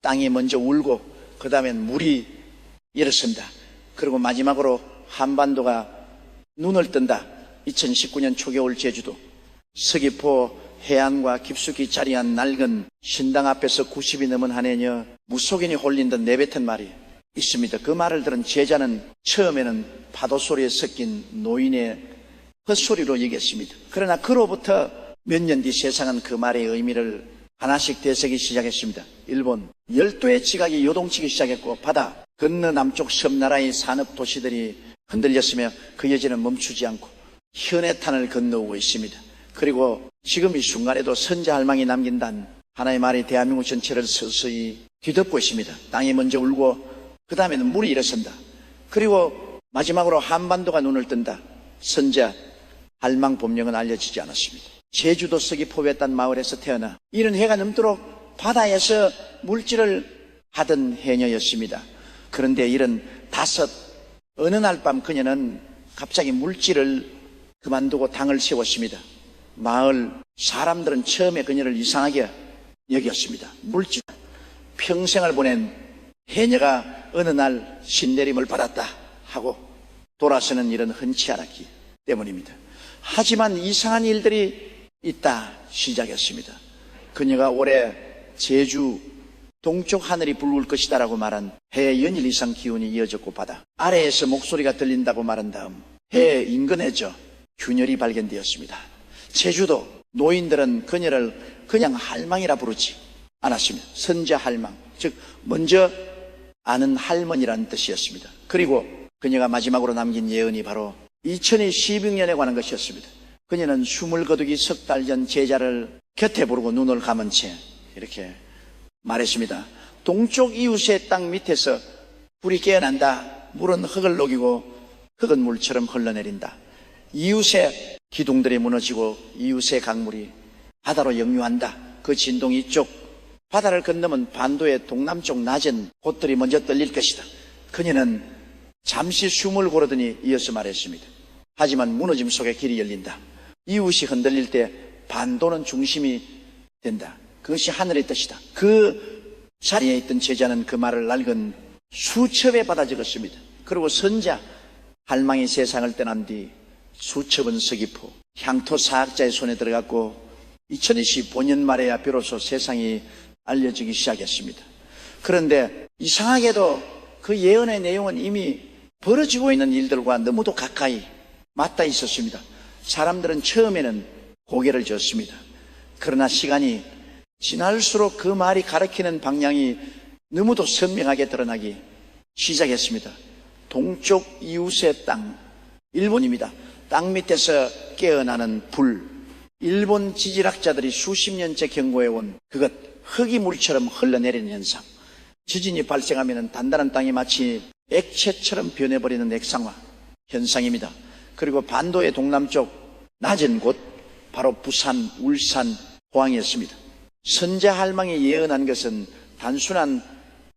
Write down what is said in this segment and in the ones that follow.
땅이 먼저 울고 그 다음엔 물이 일어선다. 그리고 마지막으로 한반도가 눈을 뜬다. 2019년 초겨울 제주도 서귀포 해안과 깊숙이 자리한 낡은 신당 앞에서 90이 넘은 한 해녀 무속인이 홀린 듯 내뱉은 말이 있습니다. 그 말을 들은 제자는 처음에는 파도 소리에 섞인 노인의 헛소리로 여겼습니다. 그러나 그로부터 몇 년 뒤 세상은 그 말의 의미를 하나씩 되새기 시작했습니다. 일본 12의 지각이 요동치기 시작했고 바다 건너 남쪽 섬나라의 산업 도시들이 흔들렸으며 그 여진은 멈추지 않고 현해탄을 건너오고 있습니다. 그리고 지금 이 순간에도 선자할망이 남긴다는 하나의 말이 대한민국 전체를 서서히 뒤덮고 있습니다. 땅이 먼저 울고 그 다음에는 물이 일어선다. 그리고 마지막으로 한반도가 눈을 뜬다. 선자 할망 법령은 알려지지 않았습니다. 제주도 서귀포 딴 마을에서 태어나 이른 해가 넘도록 바다에서 물질을 하던 해녀였습니다. 그런데 이른 어느 날 밤 그녀는 갑자기 물질을 그만두고 당을 세웠습니다. 마을 사람들은 처음에 그녀를 이상하게 여겼습니다. 물질 평생을 보낸 해녀가 어느 날 신내림을 받았다 하고 돌아서는 일은 흔치 않았기 때문입니다. 하지만 이상한 일들이 있다 시작했습니다. 그녀가 올해 제주 동쪽 하늘이 붉을 것이다라고 말한 해 연일 이상 기온이 이어졌고 바다 아래에서 목소리가 들린다고 말한 다음 해 인근에저 균열이 발견되었습니다. 제주도 노인들은 그녀를 그냥 할망이라 부르지 않았습니다. 선자 할망, 즉 먼저 아는 할머니라는 뜻이었습니다. 그리고 그녀가 마지막으로 남긴 예언이 바로 2012년에 관한 것이었습니다. 그녀는 숨을 거두기 석 달 전 제자를 곁에 부르고 눈을 감은 채 이렇게 말했습니다. 동쪽 이웃의 땅 밑에서 불이 깨어난다. 물은 흙을 녹이고 흙은 물처럼 흘러내린다. 이웃의 기둥들이 무너지고 이웃의 강물이 바다로 역류한다. 그 진동이 이쪽 바다를 건너면 반도의 동남쪽 낮은 곳들이 먼저 떨릴 것이다. 그녀는 잠시 숨을 고르더니 이어서 말했습니다. 하지만 무너짐 속에 길이 열린다. 이웃이 흔들릴 때 반도는 중심이 된다. 그것이 하늘의 뜻이다. 그 자리에 있던 제자는 그 말을 낡은 수첩에 받아 적었습니다. 그리고 선자 할망이 세상을 떠난 뒤 수첩은 서귀포 향토 사학자의 손에 들어갔고 2025년 말에야 비로소 세상이 알려지기 시작했습니다. 그런데 이상하게도 그 예언의 내용은 이미 벌어지고 있는 일들과 너무도 가까이 맞닿아 있었습니다. 사람들은 처음에는 고개를 젓습니다. 그러나 시간이 지날수록 그 말이 가리키는 방향이 너무도 선명하게 드러나기 시작했습니다. 동쪽 이웃의 땅, 일본입니다. 땅 밑에서 깨어나는 불, 일본 지질학자들이 수십 년째 경고해온 그것, 흙이 물처럼 흘러내리는 현상. 지진이 발생하면 단단한 땅이 마치 액체처럼 변해버리는 액상화 현상입니다. 그리고 반도의 동남쪽 낮은 곳, 바로 부산, 울산, 포항이었습니다. 선자 할망이 예언한 것은 단순한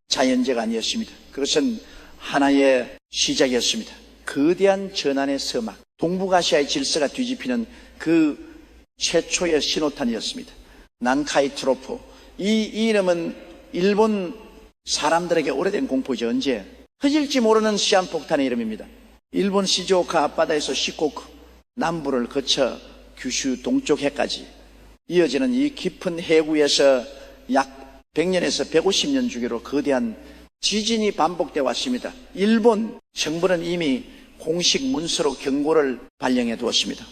자연재가 아니었습니다. 그것은 하나의 시작이었습니다. 거대한 전환의 서막, 동북아시아의 질서가 뒤집히는 그 최초의 신호탄이었습니다. 난카이 트로프. 이 이름은 일본 사람들에게 오래된 공포죠. 언제? 터질지 모르는 시한폭탄의 이름입니다. 일본 시즈오카 앞바다에서 시코쿠 남부를 거쳐 규슈 동쪽 해까지 이어지는 이 깊은 해구에서 약 100년에서 150년 주기로 거대한 지진이 반복되어 왔습니다. 일본 정부는 이미 공식 문서로 경고를 발령해 두었습니다.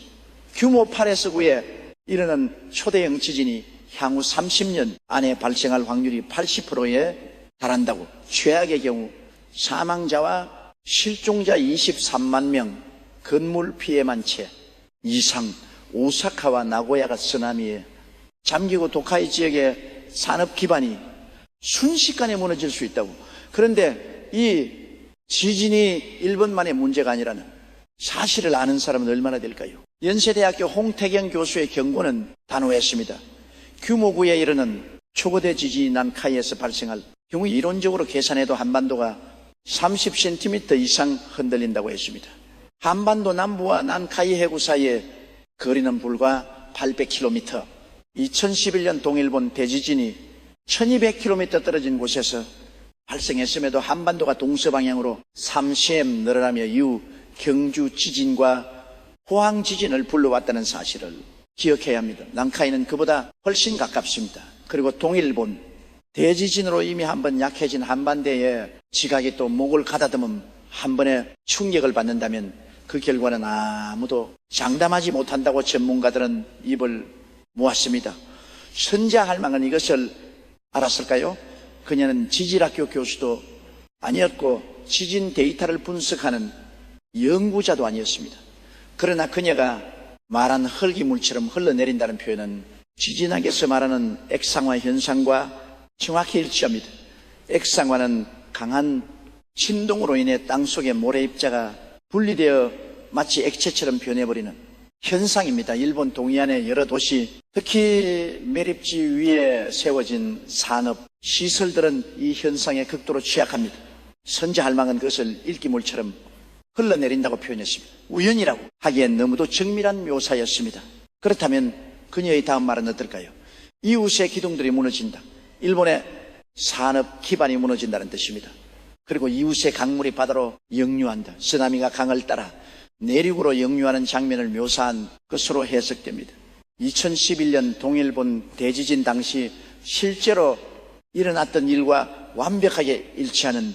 규모 8에서 9에 이르는 초대형 지진이 향후 30년 안에 발생할 확률이 80%에 달한다고. 최악의 경우 사망자와 실종자 23만 명, 건물 피해만 채 이상. 오사카와 나고야가 쓰나미에 잠기고 도카이 지역의 산업 기반이 순식간에 무너질 수 있다고. 그런데 이 지진이 일본만의 문제가 아니라는 사실을 아는 사람은 얼마나 될까요? 연세대학교 홍태경 교수의 경고는 단호했습니다. 규모 9에 이르는 초거대 지진이 난카이에서 발생할 경우 이론적으로 계산해도 한반도가 30cm 이상 흔들린다고 했습니다. 한반도 남부와 난카이 해구 사이에 거리는 불과 800km. 2011년 동일본 대지진이 1200km 떨어진 곳에서 발생했음에도 한반도가 동서방향으로 삼시엠 늘어나며 이후 경주 지진과 포항 지진을 불러왔다는 사실을 기억해야 합니다. 난카이는 그보다 훨씬 가깝습니다. 그리고 동일본 대지진으로 이미 한번 약해진 한반도에 지각이 또 목을 가다듬은 한 번의 충격을 받는다면 그 결과는 아무도 장담하지 못한다고 전문가들은 입을 모았습니다. 선자할망은 이것을 알았을까요? 그녀는 지질학교 교수도 아니었고 지진 데이터를 분석하는 연구자도 아니었습니다. 그러나 그녀가 말한 흙이물처럼 흘러내린다는 표현은 지진학에서 말하는 액상화 현상과 정확히 일치합니다. 액상화는 강한 진동으로 인해 땅속의 모래입자가 분리되어 마치 액체처럼 변해버리는 현상입니다. 일본 동해안의 여러 도시, 특히 매립지 위에 세워진 산업 시설들은 이 현상에 극도로 취약합니다. 선자할망은 그것을 일기물처럼 흘러내린다고 표현했습니다. 우연이라고 하기엔 너무도 정밀한 묘사였습니다. 그렇다면 그녀의 다음 말은 어떨까요? 이웃의 기둥들이 무너진다. 일본의 산업 기반이 무너진다는 뜻입니다. 그리고 이웃의 강물이 바다로 역류한다. 쓰나미가 강을 따라 내륙으로 역류하는 장면을 묘사한 것으로 해석됩니다. 2011년 동일본 대지진 당시 실제로 일어났던 일과 완벽하게 일치하는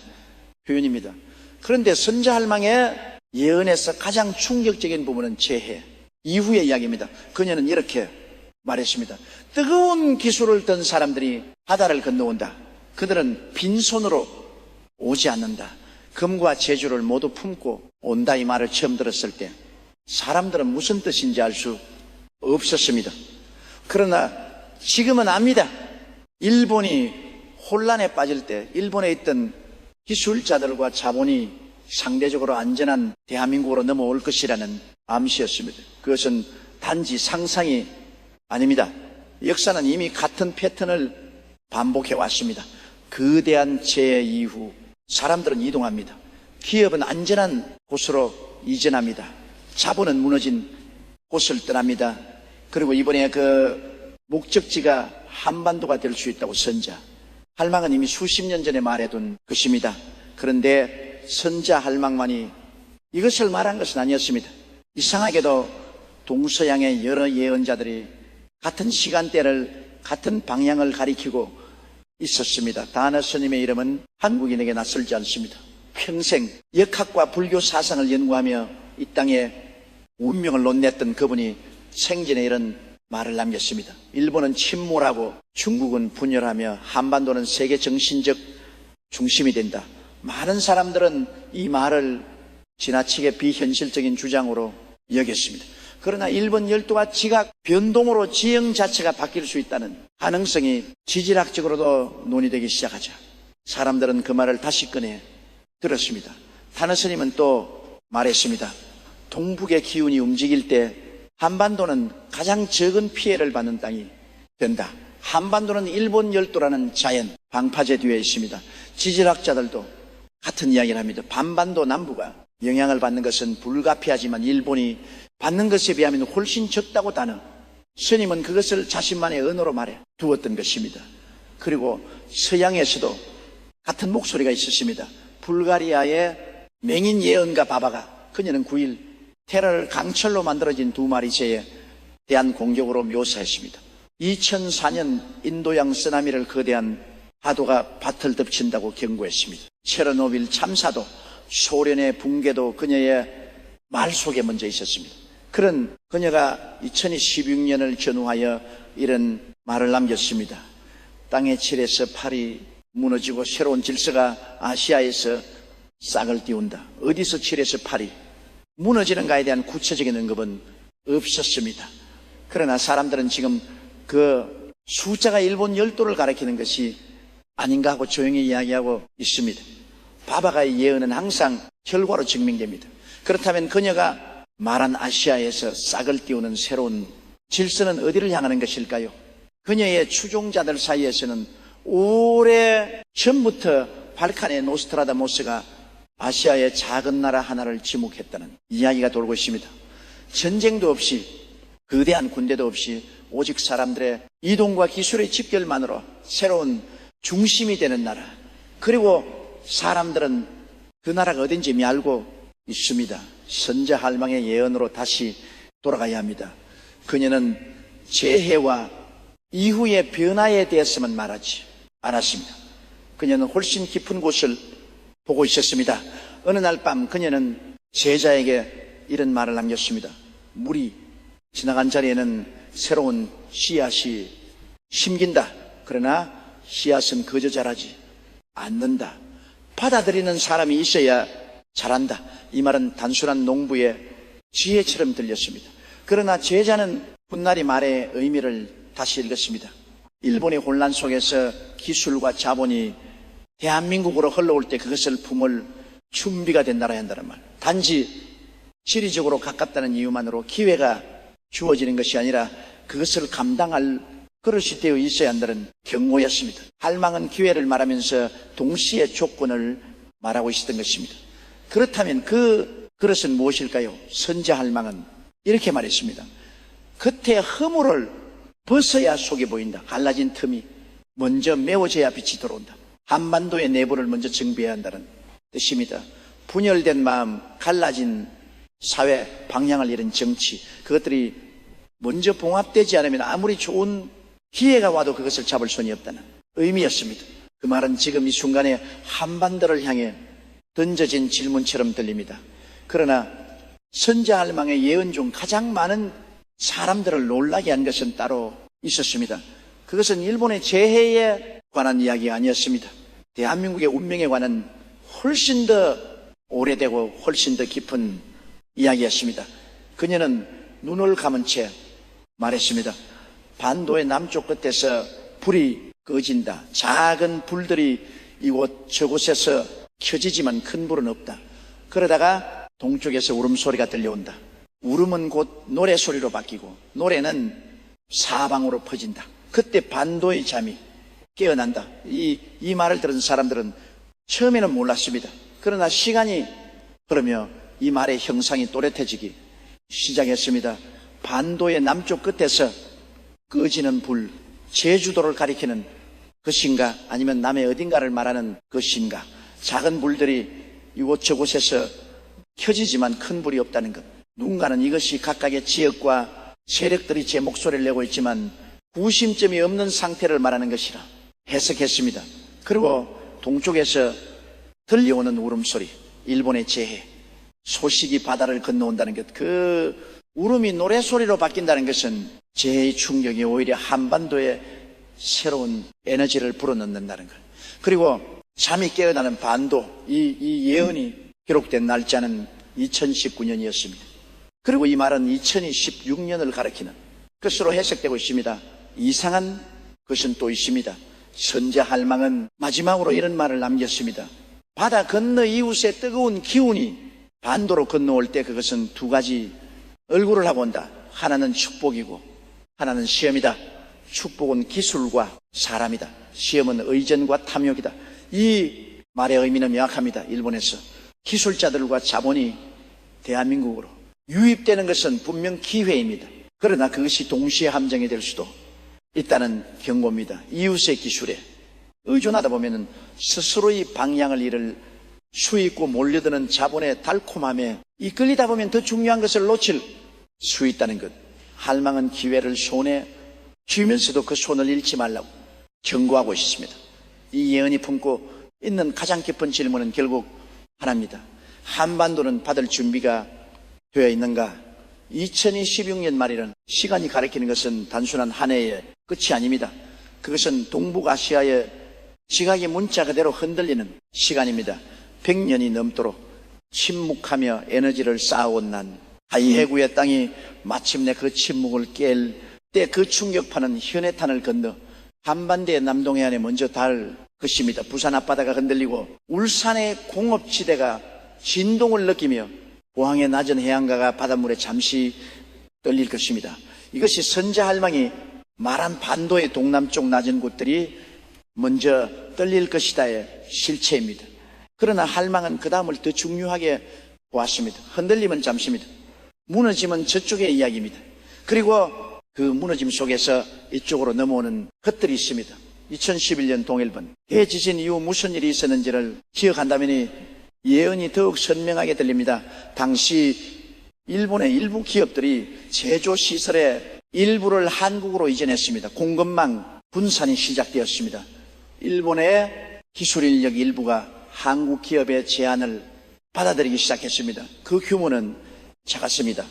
표현입니다. 그런데 선자할망의 예언에서 가장 충격적인 부분은 재해 이후의 이야기입니다. 그녀는 이렇게 말했습니다. 뜨거운 기술을 든 사람들이 바다를 건너온다. 그들은 빈손으로 오지 않는다. 금과 재주를 모두 품고 온다. 이 말을 처음 들었을 때 사람들은 무슨 뜻인지 알 수 없었습니다. 그러나 지금은 압니다. 일본이 혼란에 빠질 때 일본에 있던 기술자들과 자본이 상대적으로 안전한 대한민국으로 넘어올 것이라는 암시였습니다. 그것은 단지 상상이 아닙니다. 역사는 이미 같은 패턴을 반복해 왔습니다. 거대한 재해 이후 사람들은 이동합니다. 기업은 안전한 곳으로 이전합니다. 자본은 무너진 곳을 떠납니다. 그리고 이번에 그 목적지가 한반도가 될 수 있다고 선자할망은 이미 수십 년 전에 말해둔 것입니다. 그런데 선자할망만이 이것을 말한 것은 아니었습니다. 이상하게도 동서양의 여러 예언자들이 같은 시간대를 같은 방향을 가리키고 있었습니다. 다나 스님의 이름은 한국인에게 낯설지 않습니다. 평생 역학과 불교 사상을 연구하며 이 땅에 운명을 논냈던 그분이 생전에 이런 말을 남겼습니다. 일본은 침몰하고 중국은 분열하며 한반도는 세계 정신적 중심이 된다. 많은 사람들은 이 말을 지나치게 비현실적인 주장으로 여겼습니다. 그러나 일본 열도가 지각 변동으로 지형 자체가 바뀔 수 있다는 가능성이 지질학적으로도 논의되기 시작하자 사람들은 그 말을 다시 꺼내 들었습니다. 다나 스님은 또 말했습니다. 동북의 기운이 움직일 때 한반도는 가장 적은 피해를 받는 땅이 된다. 한반도는 일본 열도라는 자연 방파제 뒤에 있습니다. 지질학자들도 같은 이야기를 합니다. 반반도 남부가 영향을 받는 것은 불가피하지만 일본이 받는 것에 비하면 훨씬 적다고 다는 스님은 그것을 자신만의 언어로 말해 두었던 것입니다. 그리고 서양에서도 같은 목소리가 있었습니다. 불가리아의 맹인 예언가 바바가 그녀는 9일 테러를 강철로 만들어진 두 마리 새에 대한 공격으로 묘사했습니다. 2004년 인도양 쓰나미를 거대한 파도가 밭을 덮친다고 경고했습니다. 체르노빌 참사도 소련의 붕괴도 그녀의 말 속에 먼저 있었습니다. 그런 그녀가 2016년을 전후하여 이런 말을 남겼습니다. 땅의 칠에서 팔이 무너지고 새로운 질서가 아시아에서 싹을 띄운다. 어디서 칠에서 팔이 무너지는가에 대한 구체적인 언급은 없었습니다. 그러나 사람들은 지금 그 숫자가 일본 열도를 가리키는 것이 아닌가 하고 조용히 이야기하고 있습니다. 바바가의 예언은 항상 결과로 증명됩니다. 그렇다면 그녀가 말한 아시아에서 싹을 띄우는 새로운 질서는 어디를 향하는 것일까요? 그녀의 추종자들 사이에서는 오래 전부터 발칸의 노스트라다모스가 아시아의 작은 나라 하나를 지목했다는 이야기가 돌고 있습니다. 전쟁도 없이 거대한 군대도 없이 오직 사람들의 이동과 기술의 집결만으로 새로운 중심이 되는 나라. 그리고 사람들은 그 나라가 어딘지 이미 알고 있습니다. 선자 할망의 예언으로 다시 돌아가야 합니다. 그녀는 재해와 이후의 변화에 대해서만 말하지 않았습니다. 그녀는 훨씬 깊은 곳을 보고 있었습니다. 어느 날 밤 그녀는 제자에게 이런 말을 남겼습니다. 물이 지나간 자리에는 새로운 씨앗이 심긴다. 그러나 씨앗은 그저 자라지 않는다. 받아들이는 사람이 있어야 자란다. 이 말은 단순한 농부의 지혜처럼 들렸습니다. 그러나 제자는 훗날이 말의 의미를 다시 읽었습니다. 일본의 혼란 속에서 기술과 자본이 대한민국으로 흘러올 때 그것을 품을 준비가 된다라 한다는 말. 단지 지리적으로 가깝다는 이유만으로 기회가 주어지는 것이 아니라 그것을 감당할 그릇이 되어 있어야 한다는 경고였습니다. 할망은 기회를 말하면서 동시에 조건을 말하고 있었던 것입니다. 그렇다면 그 그릇은 무엇일까요? 선자 할망은 이렇게 말했습니다. 겉에 허물을 벗어야 속이 보인다. 갈라진 틈이 먼저 메워져야 빛이 들어온다. 한반도의 내부를 먼저 정비해야 한다는 뜻입니다. 분열된 마음, 갈라진 사회, 방향을 잃은 정치, 그것들이 먼저 봉합되지 않으면 아무리 좋은 기회가 와도 그것을 잡을 손이 없다는 의미였습니다. 그 말은 지금 이 순간에 한반도를 향해 던져진 질문처럼 들립니다. 그러나 선자 할망의 예언 중 가장 많은 사람들을 놀라게 한 것은 따로 있었습니다. 그것은 일본의 재해에 관한 이야기가 아니었습니다. 대한민국의 운명에 관한 훨씬 더 오래되고 훨씬 더 깊은 이야기였습니다. 그녀는 눈을 감은 채 말했습니다. 반도의 남쪽 끝에서 불이 꺼진다. 작은 불들이 이곳 저곳에서 켜지지만 큰 불은 없다. 그러다가 동쪽에서 울음소리가 들려온다. 울음은 곧 노래소리로 바뀌고 노래는 사방으로 퍼진다. 그때 반도의 잠이 깨어난다. 이 말을 들은 사람들은 처음에는 몰랐습니다. 그러나 시간이 흐르며 이 말의 형상이 또렷해지기 시작했습니다. 반도의 남쪽 끝에서 꺼지는 불, 제주도를 가리키는 것인가 아니면 남의 어딘가를 말하는 것인가. 작은 불들이 이곳 저곳에서 켜지지만 큰 불이 없다는 것. 누군가는 이것이 각각의 지역과 세력들이 제 목소리를 내고 있지만 구심점이 없는 상태를 말하는 것이라 해석했습니다. 그리고 동쪽에서 들려오는 울음소리, 일본의 재해, 소식이 바다를 건너온다는 것, 그 울음이 노래소리로 바뀐다는 것은 재해의 충격이 오히려 한반도에 새로운 에너지를 불어넣는다는 것. 그리고 잠이 깨어나는 반도, 이 예언이 기록된 날짜는 2019년이었습니다. 그리고 이 말은 2016년을 가리키는 것으로 해석되고 있습니다. 이상한 것은 또 있습니다. 선자 할망은 마지막으로 이런 말을 남겼습니다. 바다 건너 이웃의 뜨거운 기운이 반도로 건너올 때 그것은 두 가지 얼굴을 하고 온다. 하나는 축복이고 하나는 시험이다. 축복은 기술과 사람이다. 시험은 의전과 탐욕이다. 이 말의 의미는 명확합니다. 일본에서 기술자들과 자본이 대한민국으로 유입되는 것은 분명 기회입니다. 그러나 그것이 동시에 함정이 될 수도 있다는 경고입니다. 이웃의 기술에 의존하다 보면 스스로의 방향을 잃을 수 있고 몰려드는 자본의 달콤함에 이끌리다 보면 더 중요한 것을 놓칠 수 있다는 것. 할망은 기회를 손에 쥐면서도 그 손을 잃지 말라고 경고하고 있습니다. 이 예언이 품고 있는 가장 깊은 질문은 결국 하나입니다. 한반도는 받을 준비가 되어 있는가? 2026년 말이라는 시간이 가리키는 것은 단순한 한 해의 끝이 아닙니다. 그것은 동북아시아의 지각의 문자 그대로 흔들리는 시간입니다. 100년이 넘도록 침묵하며 에너지를 쌓아온 난 하이해구의 땅이 마침내 그 침묵을 깰 때 그 충격파는 현해탄을 건너 한반도의 남동해안에 먼저 닿을 것입니다. 부산 앞바다가 흔들리고 울산의 공업지대가 진동을 느끼며 포항의 낮은 해안가가 바닷물에 잠시 떨릴 것입니다. 이것이 선자 할망이 말한 반도의 동남쪽 낮은 곳들이 먼저 떨릴 것이다의 실체입니다. 그러나 할망은 그 다음을 더 중요하게 보았습니다. 흔들림은 잠시입니다. 무너짐은 저쪽의 이야기입니다. 그리고 그 무너짐 속에서 이쪽으로 넘어오는 것들이 있습니다. 2011년 동일본 대지진 이후 무슨 일이 있었는지를 기억한다면 예언이 더욱 선명하게 들립니다. 당시 일본의 일부 기업들이 제조시설의 일부를 한국으로 이전했습니다. 공급망 분산이 시작되었습니다. 일본의 기술 인력 일부가 한국 기업의 제안을 받아들이기 시작했습니다. 그 규모는 작았습니다.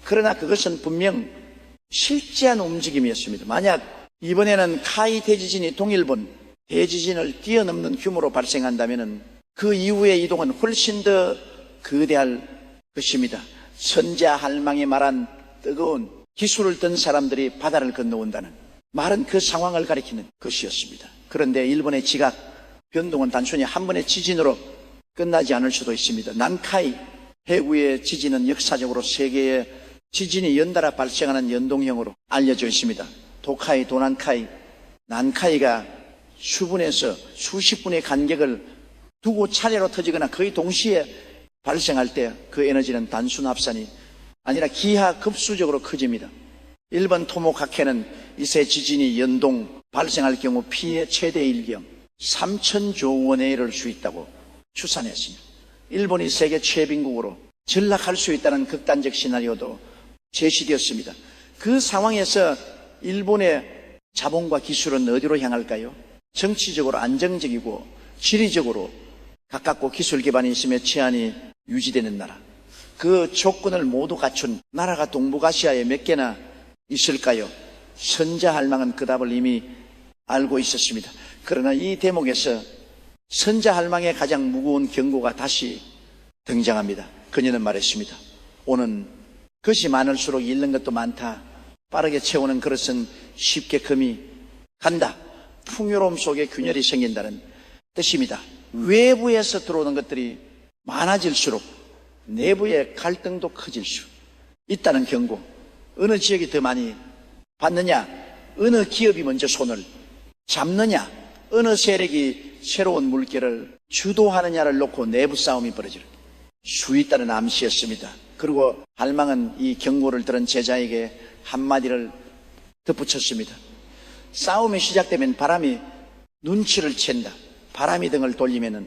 그러나 그것은 분명 실제한 움직임이었습니다. 만약 이번에는 카이 대지진이 동일본 대지진을 뛰어넘는 규모로 발생한다면 그 이후의 이동은 훨씬 더 거대할 것입니다. 선자할망이 말한 뜨거운 기술을 든 사람들이 바다를 건너온다는 말은 그 상황을 가리키는 것이었습니다. 그런데 일본의 지각 변동은 단순히 한 번의 지진으로 끝나지 않을 수도 있습니다. 난카이 해구의 지진은 역사적으로 세계의 지진이 연달아 발생하는 연동형으로 알려져 있습니다. 도카이, 도난카이, 난카이가 수분에서 수십 분의 간격을 두고 차례로 터지거나 거의 동시에 발생할 때 그 에너지는 단순 합산이 아니라 기하급수적으로 커집니다. 일본 토모카케는 이세 지진이 연동 발생할 경우 피해 최대 일경 3,000조 원에 이를 수 있다고 추산했습니다. 일본이 세계 최빈국으로 전락할 수 있다는 극단적 시나리오도 제시되었습니다. 그 상황에서 일본의 자본과 기술은 어디로 향할까요? 정치적으로 안정적이고 지리적으로 가깝고 기술 기반이 있으며 치안이 유지되는 나라, 그 조건을 모두 갖춘 나라가 동북아시아에 몇 개나 있을까요? 선자할망은 그 답을 이미 알고 있었습니다. 그러나 이 대목에서 선자할망의 가장 무거운 경고가 다시 등장합니다. 그녀는 말했습니다. 오는 것이 많을수록 잃는 것도 많다. 빠르게 채우는 그릇은 쉽게 금이 간다. 풍요로움 속에 균열이 생긴다는 뜻입니다. 외부에서 들어오는 것들이 많아질수록 내부의 갈등도 커질 수 있다는 경고. 어느 지역이 더 많이 받느냐, 어느 기업이 먼저 손을 잡느냐, 어느 세력이 새로운 물결을 주도하느냐를 놓고 내부 싸움이 벌어질 수 있다는 암시였습니다. 그리고 할망은 이 경고를 들은 제자에게 한마디를 덧붙였습니다. 싸움이 시작되면 바람이 눈치를 챈다. 바람이 등을 돌리면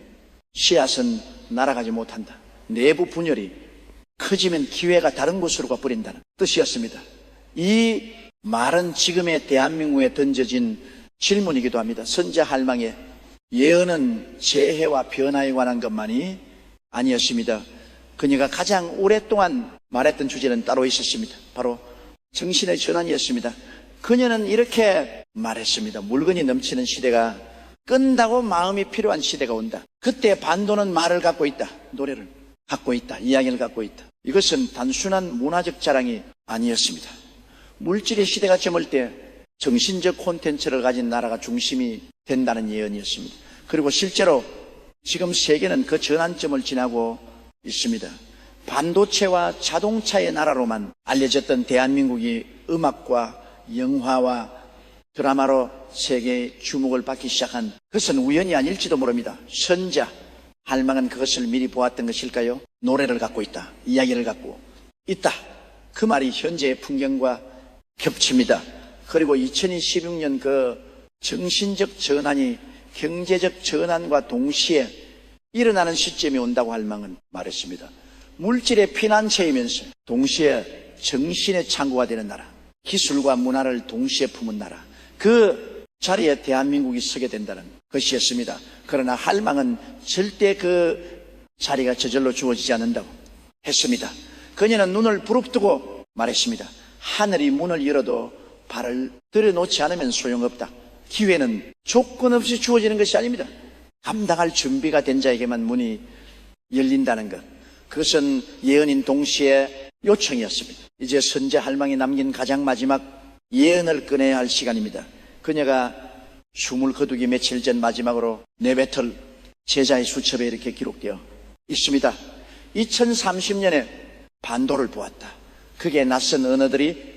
씨앗은 날아가지 못한다. 내부 분열이 커지면 기회가 다른 곳으로 가버린다는 뜻이었습니다. 이 말은 지금의 대한민국에 던져진 질문이기도 합니다. 선자할망의 예언은 재해와 변화에 관한 것만이 아니었습니다. 그녀가 가장 오랫동안 말했던 주제는 따로 있었습니다. 바로 정신의 전환이었습니다. 그녀는 이렇게 말했습니다. 물건이 넘치는 시대가 끈다고 마음이 필요한 시대가 온다. 그때 반도는 말을 갖고 있다. 노래를 갖고 있다. 이야기를 갖고 있다. 이것은 단순한 문화적 자랑이 아니었습니다. 물질의 시대가 저물 때 정신적 콘텐츠를 가진 나라가 중심이 된다는 예언이었습니다. 그리고 실제로 지금 세계는 그 전환점을 지나고 있습니다. 반도체와 자동차의 나라로만 알려졌던 대한민국이 음악과 영화와 드라마로 세계의 주목을 받기 시작한 그것은 우연이 아닐지도 모릅니다. 선자, 할망은 그것을 미리 보았던 것일까요? 노래를 갖고 있다. 이야기를 갖고 있다. 그 말이 현재의 풍경과 겹칩니다. 그리고 2016년 그 정신적 전환이 경제적 전환과 동시에 일어나는 시점이 온다고 할망은 말했습니다. 물질의 피난처이면서 동시에 정신의 창고가 되는 나라, 기술과 문화를 동시에 품은 나라, 그 자리에 대한민국이 서게 된다는 것이었습니다. 그러나 할망은 절대 그 자리가 저절로 주어지지 않는다고 했습니다. 그녀는 눈을 부릅뜨고 말했습니다. 하늘이 문을 열어도 발을 들여놓지 않으면 소용없다. 기회는 조건 없이 주어지는 것이 아닙니다. 감당할 준비가 된 자에게만 문이 열린다는 것. 그것은 예언인 동시에 요청이었습니다. 이제 선자 할망이 남긴 가장 마지막 예언을 꺼내야 할 시간입니다. 그녀가 숨을 거두기 며칠 전 마지막으로 내뱉을 제자의 수첩에 이렇게 기록되어 있습니다. 2030년에 반도를 보았다. 그게 낯선 언어들이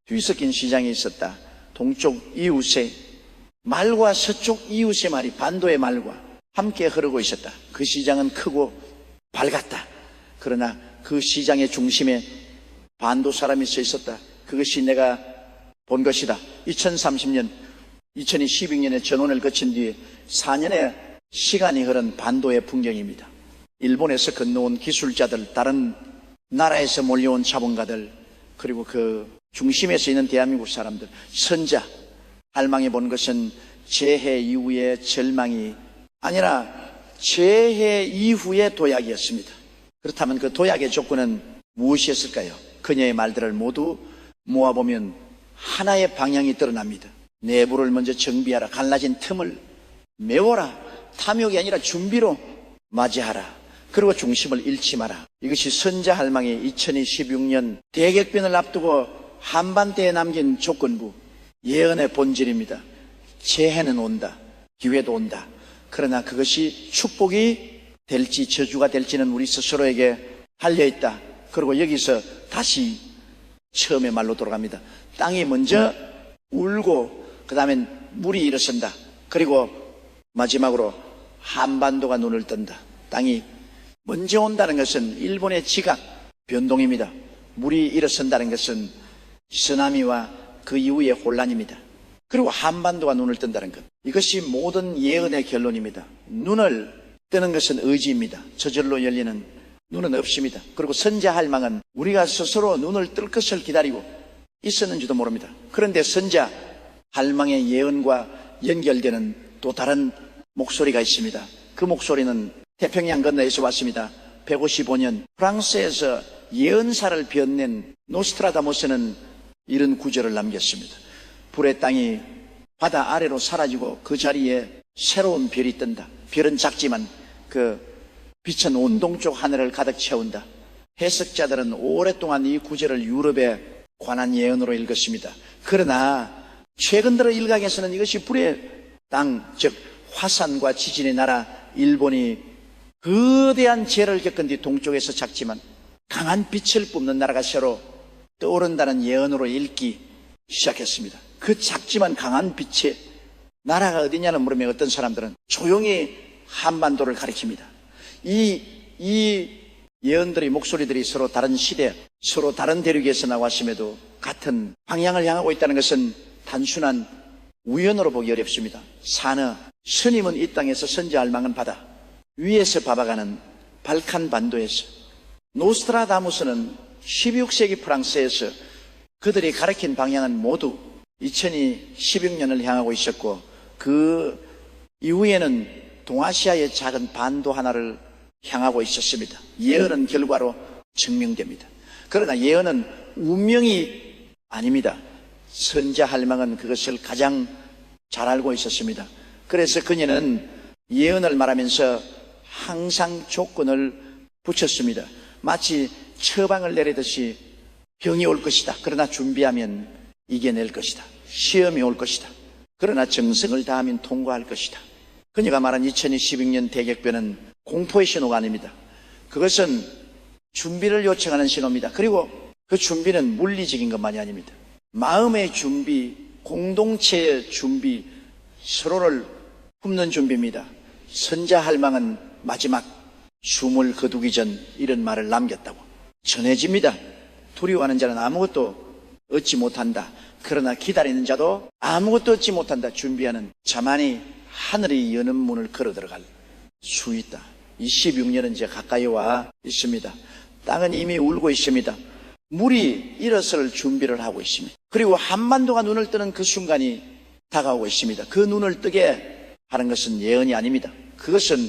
뒤섞인 시장에 있었다. 동쪽 이웃의 말과 서쪽 이웃의 말이 반도의 말과 함께 흐르고 있었다. 그 시장은 크고 밝았다. 그러나 그 시장의 중심에 반도 사람이 서 있었다. 그 그것이 내가 본 것이다. 2030년, 2012년에 전원을 거친 뒤에 4년의 시간이 흐른 반도의 풍경입니다. 일본에서 건너온 기술자들, 다른 나라에서 몰려온 자본가들, 그리고 그 중심에서 있는 대한민국 사람들, 선자, 할망해 본 것은 재해 이후의 절망이 아니라 재해 이후의 도약이었습니다. 그렇다면 그 도약의 조건은 무엇이었을까요? 그녀의 말들을 모두 모아보면 하나의 방향이 드러납니다. 내부를 먼저 정비하라. 갈라진 틈을 메워라. 탐욕이 아니라 준비로 맞이하라. 그리고 중심을 잃지 마라. 이것이 선자 할망이 2016년 대격변을 앞두고 한반도에 남긴 조건부, 예언의 본질입니다. 재해는 온다. 기회도 온다. 그러나 그것이 축복이 될지 저주가 될지는 우리 스스로에게 달려있다. 그리고 여기서 다시 처음의 말로 돌아갑니다. 땅이 먼저 울고 그 다음엔 물이 일어선다. 그리고 마지막으로 한반도가 눈을 뜬다. 땅이 먼저 온다는 것은 일본의 지각 변동입니다. 물이 일어선다는 것은 쓰나미와 그 이후의 혼란입니다. 그리고 한반도가 눈을 뜬다는 것, 이것이 모든 예언의 결론입니다. 눈을 뜨는 것은 의지입니다. 저절로 열리는 눈은 없습니다. 그리고 선자 할망은 우리가 스스로 눈을 뜰 것을 기다리고 있었는지도 모릅니다. 그런데 선자 할망의 예언과 연결되는 또 다른 목소리가 있습니다. 그 목소리는 태평양 건너에서 왔습니다. 155년 프랑스에서 예언사를 벼낸 노스트라다무스는 이런 구절을 남겼습니다. 불의 땅이 바다 아래로 사라지고 그 자리에 새로운 별이 뜬다. 별은 작지만 그 빛은 온 동쪽 하늘을 가득 채운다. 해석자들은 오랫동안 이 구절을 유럽에 관한 예언으로 읽었습니다. 그러나 최근 들어 일각에서는 이것이 불의 땅, 즉 화산과 지진의 나라 일본이 거대한 재해를 겪은 뒤 동쪽에서 작지만 강한 빛을 뿜는 나라가 새로 떠오른다는 예언으로 읽기 시작했습니다. 그 작지만 강한 빛의 나라가 어디냐는 물으면 어떤 사람들은 조용히 한반도를 가리킵니다. 이 예언들의 목소리들이 서로 다른 시대, 서로 다른 대륙에서 나왔음에도 같은 방향을 향하고 있다는 것은 단순한 우연으로 보기 어렵습니다. 산어, 스님은 이 땅에서 선자 할망은 바다 위에서 봐봐가는 발칸 반도에서, 노스트라다무스는 16세기 프랑스에서 그들이 가리킨 방향은 모두 2016년을 향하고 있었고 그 이후에는 동아시아의 작은 반도 하나를 향하고 있었습니다. 예언은 결과로 증명됩니다. 그러나 예언은 운명이 아닙니다. 선자 할망은 그것을 가장 잘 알고 있었습니다. 그래서 그녀는 예언을 말하면서 항상 조건을 붙였습니다. 마치 처방을 내리듯이 병이 올 것이다. 그러나 준비하면 이겨낼 것이다. 시험이 올 것이다. 그러나 정성을 다하면 통과할 것이다. 그녀가 말한 2016년 대격변은 공포의 신호가 아닙니다. 그것은 준비를 요청하는 신호입니다. 그리고 그 준비는 물리적인 것만이 아닙니다. 마음의 준비, 공동체의 준비, 서로를 품는 준비입니다. 선자 할망은 마지막 숨을 거두기 전 이런 말을 남겼다고 전해집니다. 두려워하는 자는 아무것도 얻지 못한다. 그러나 기다리는 자도 아무것도 얻지 못한다. 준비하는 자만이 하늘이 여는 문을 걸어 들어갈 수 있다. 26년은 이제 가까이 와 있습니다. 땅은 이미 울고 있습니다. 물이 일어설 준비를 하고 있습니다. 그리고 한반도가 눈을 뜨는 그 순간이 다가오고 있습니다. 그 눈을 뜨게 하는 것은 예언이 아닙니다. 그것은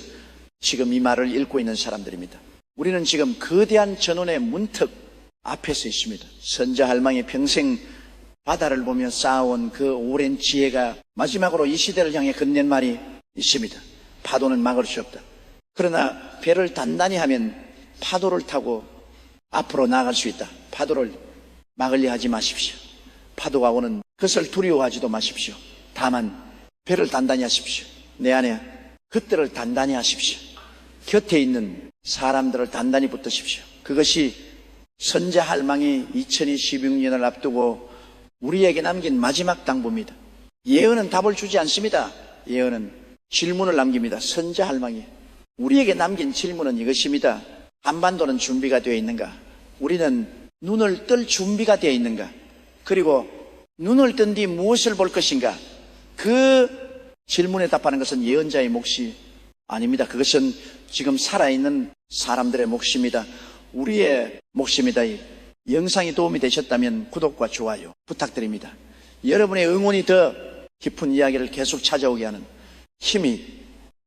지금 이 말을 읽고 있는 사람들입니다. 우리는 지금 거대한 전원의 문턱 앞에서 있습니다. 선자 할망이 평생 바다를 보며 쌓아온 그 오랜 지혜가 마지막으로 이 시대를 향해 건넨 말이 있습니다. 파도는 막을 수 없다. 그러나 배를 단단히 하면 파도를 타고 앞으로 나아갈 수 있다. 파도를 막으려 하지 마십시오. 파도가 오는 것을 두려워하지도 마십시오. 다만 배를 단단히 하십시오. 내 안에 그들을 단단히 하십시오. 곁에 있는 사람들을 단단히 붙드십시오. 그것이 선자 할망이 2016년을 앞두고 우리에게 남긴 마지막 당부입니다. 예언은 답을 주지 않습니다. 예언은 질문을 남깁니다. 선자 할망이 우리에게 남긴 질문은 이것입니다. 한반도는 준비가 되어 있는가? 우리는 눈을 뜰 준비가 되어 있는가? 그리고 눈을 뜬 뒤 무엇을 볼 것인가? 그 질문에 답하는 것은 예언자의 몫이 아닙니다. 그것은 지금 살아있는 사람들의 몫입니다. 우리의 몫입니다. 이 영상이 도움이 되셨다면 구독과 좋아요 부탁드립니다. 여러분의 응원이 더 깊은 이야기를 계속 찾아오게 하는 힘이